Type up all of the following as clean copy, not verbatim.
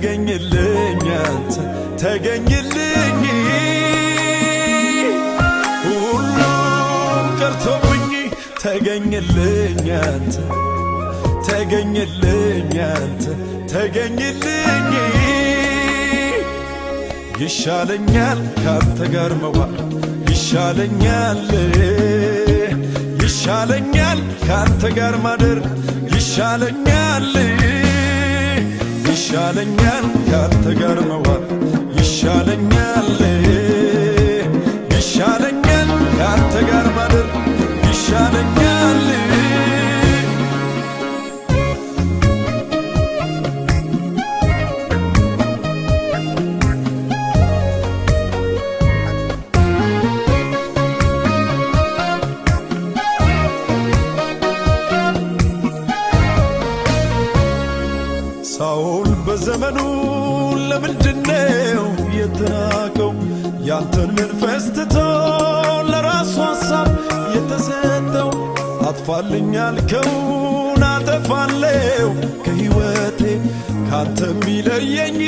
ተገኝልኝ አንተ ተገኝልኝ ሁሉም ቀርቶብኝ ተገኝልኝ አንተ ተገኝልኝ አንተ ተገኝልኝ ይሻለኛል ካንተ ጋር መዋል ይሻለኛል ይሻለኛል ካንተ ጋር ማደር ይሻለኛል ይሻለኛል ካንተ ጋር መዋል ይሻለኛል ይሻለኛል ካንተ ጋር ማደር ይሻለኛል ሳኦል በዘመኑ ለምንድነው የተናቀው ያንተን መንፈስ ትቶ ለራሱ ሐሳብ የተሰጠው አጥፋልኝ ያልከውን አጠፋለሁ ከሕይወቴ ካንተ የሚለየኝን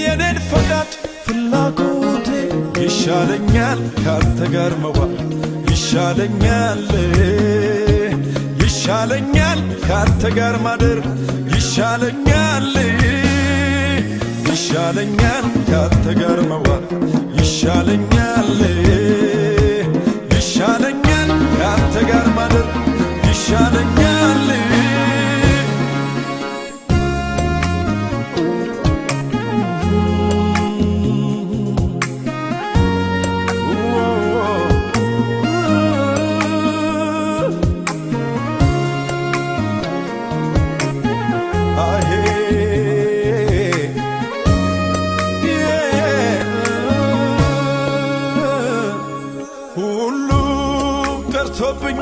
የኔን ፈቃድ ፍላጎቴ ይሻለኛል ካንተ ጋር መዋል ይሻለኛል ይሻለኛል ካንተ ጋር ማደር ይሻለኛል ይሻለኛል ካንተ ጋር መዋል ይሻለኛል ይሻለኛል ካንተ ጋር ማደር ይሻለኛል ቀርቶብኝ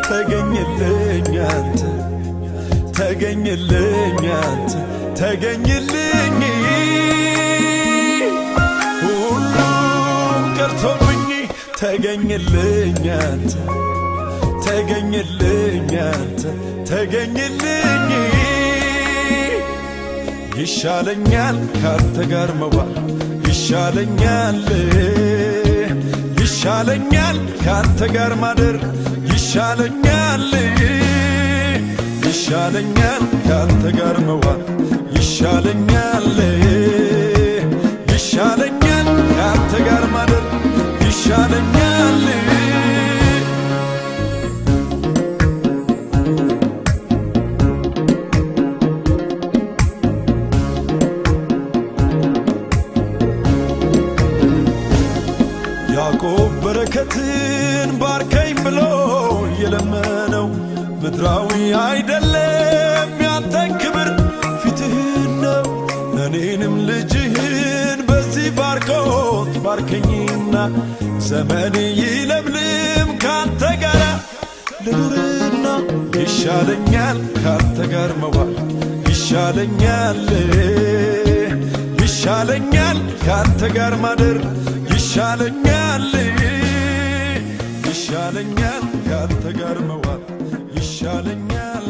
ተገኝልኝ አንተ ተገኝልኝ አንተ ተገኝልኝ ሁሉም ቀርቶብኝ ተገኝልኝ አንተ ተገኝልኝ አንተ ተገኝልኝ ይሻለኛል ካንተ ጋር መዋል ይሻለኛል ይሻለኛል ካንተ ጋር ማደር ይሻለኛል ይሻለኛል ካንተ ጋር መዋል ይሻለኛል ይሻለኛል ካንተ ጋር ማደር ይሻለኛል ያዕቆብ በረከትን ባርከኝ ብሎ የለመነው ምድራዊ አይደለም ያንተን ክብር ፊትህን ነው እኔንም ልጅህን በዚህ ባርኮት ባርከኝና ዘመኔ ይለምልም ካንተ ጋር ልኑርና ይሻለኛል ካንተ ጋር መዋል ይሻለኛል ይሻለኛል ካንተ ጋር ማደር ይሻለኛል ይሻለኛል ካንተ ጋር መዋል ይሻለኛል